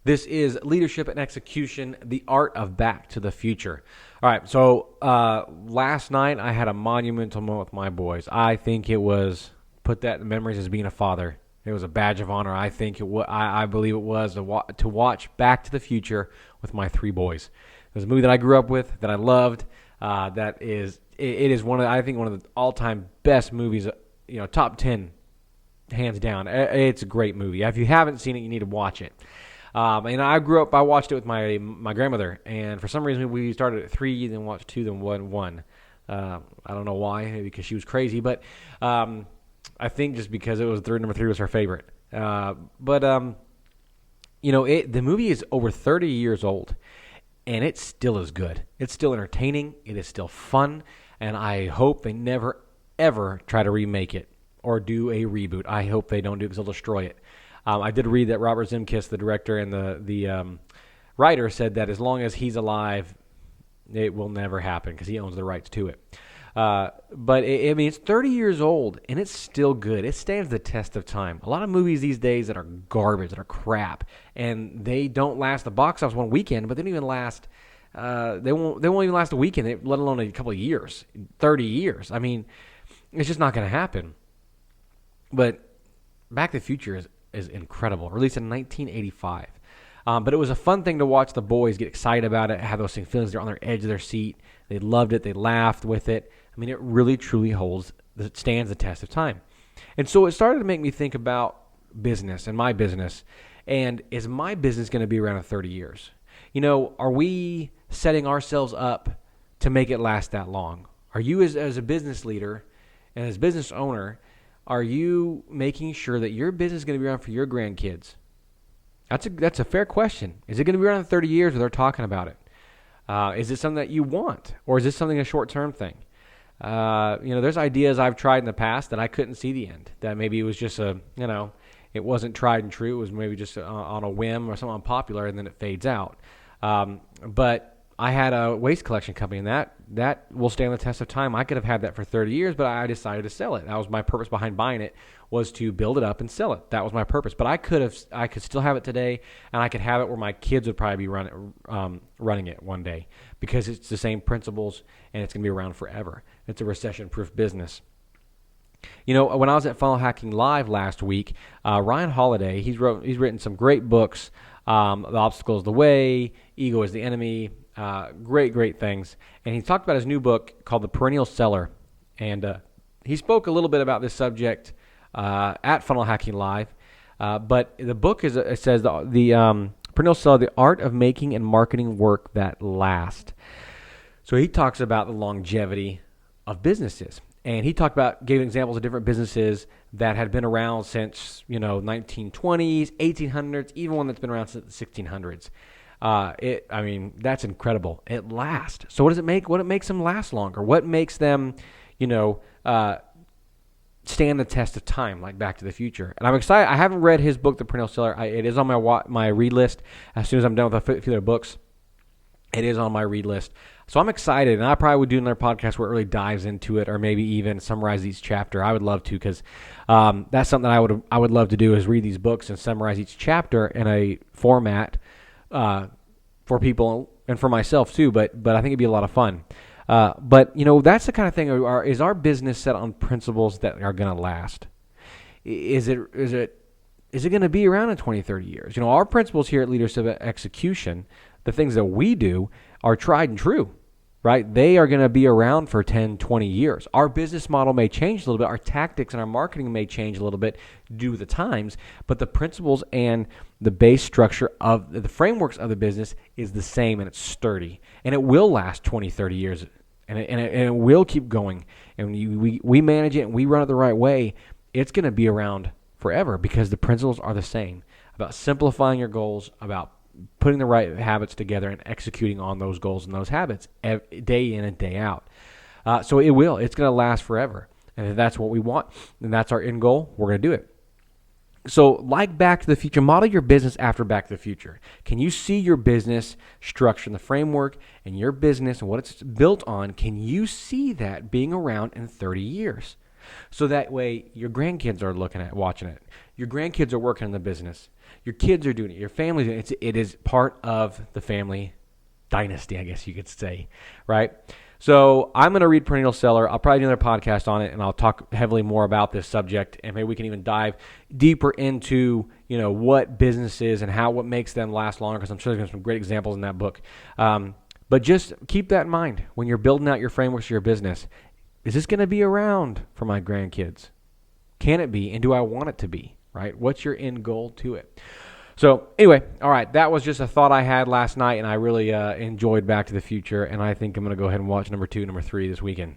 This is Leadership and Execution, the Art of Back to the Future. All right, so last night I had a monumental moment with my boys. I think it was, put that in memories as being a father. It was a badge of honor. I think I believe it was to watch Back to the Future with my three boys. It was a movie that I grew up with, that I loved. It is one of the all-time best movies. Top 10, hands down. It's a great movie. If you haven't seen it, you need to watch it. And I watched it with my grandmother, and for some reason we started at 3, then watched 2, then 1. I don't know why, maybe because she was crazy, but I think just because it was number 3 was her favorite. The movie is over 30 years old, and it still is good. It's still entertaining. It is still fun, and I hope they never, ever try to remake it or do a reboot. I hope they don't do it because they'll destroy it. I did read that Robert Zemeckis, the director and the writer, said that as long as he's alive, it will never happen because he owns the rights to it. It's 30 years old, and it's still good. It stands the test of time. A lot of movies these days that are garbage, that are crap, and they don't last the box office one weekend, but they don't even last. They won't even last a weekend, let alone a couple of years, 30 years. I mean, it's just not going to happen. But Back to the Future is incredible. Released in 1985. But it was a fun thing to watch the boys get excited about it, have those same feelings. They're on their edge of their seat. They loved it. They laughed with it. I mean, it really, truly stands the test of time. And so it started to make me think about business and my business. And is my business going to be around in 30 years? Are we setting ourselves up to make it last that long? Are you as a business leader and as a business owner, are you making sure that your business is going to be around for your grandkids? That's a fair question. Is it going to be around in 30 years where they're talking about it? Is it something that you want, or is this something a short-term thing? There's ideas I've tried in the past that I couldn't see the end. That maybe it was just it wasn't tried and true. It was maybe just on a whim or something unpopular, and then it fades out. But I had a waste collection company, and that will stand the test of time. I could have had that for 30 years, but I decided to sell it. That was my purpose behind buying it, was to build it up and sell it. That was my purpose. But I could still have it today, and I could have it where my kids would probably be running it one day, because it's the same principles, and it's going to be around forever. It's a recession-proof business. When I was at Funnel Hacking Live last week, Ryan Holiday, he's written some great books. The Obstacle is the Way, Ego is the Enemy. Great things. And he talked about his new book called The Perennial Seller. And he spoke a little bit about this subject at Funnel Hacking Live. But the book says the Perennial Seller, the art of making and marketing work that last. So he talks about the longevity of businesses. And he gave examples of different businesses that had been around since 1920s, 1800s, even one that's been around since the 1600s. That's incredible. It lasts. So what does it make? What makes them last longer? What makes them, stand the test of time, like Back to the Future? And I'm excited. I haven't read his book, The Perennial Seller. It is on my read list. As soon as I'm done with a few other books, it is on my read list. So I'm excited, and I probably would do another podcast where it really dives into it, or maybe even summarize each chapter. I would love to, because that's something I would love to do, is read these books and summarize each chapter in a format for people and for myself too. But I think it'd be a lot of fun. That's the kind of thing. Is our business set on principles that are going to last? Is it going to be around in 20, 30 years? Our principles here at Leadership Execution, the things that we do, are tried and true, right? They are going to be around for 10, 20 years. Our business model may change a little bit. Our tactics and our marketing may change a little bit due to the times, but the principles and the base structure of the frameworks of the business is the same, and it's sturdy, and it will last 20, 30 years, and it will keep going. And we manage it and we run it the right way, it's going to be around forever, because the principles are the same about simplifying your goals, about putting the right habits together and executing on those goals and those habits day in and day out. So it's going to last forever. And if that's what we want, and that's our end goal, we're going to do it. So like Back to the Future, model your business after Back to the Future. Can you see your business structure and the framework and your business and what it's built on? Can you see that being around in 30 years? So that way your grandkids are watching it. Your grandkids are working in the business. Your kids are doing it. Your family's doing it. It is part of the family dynasty, I guess you could say, right? So I'm going to read Perennial Seller. I'll probably do another podcast on it, and I'll talk heavily more about this subject, and maybe we can even dive deeper into, what business is and what makes them last longer, because I'm sure there's some great examples in that book. But just keep that in mind when you're building out your frameworks for your business. Is this going to be around for my grandkids? Can it be, and do I want it to be, right? What's your end goal to it? So anyway, all right, that was just a thought I had last night, and I really enjoyed Back to the Future, and I think I'm going to go ahead and watch number 2, number 3 this weekend.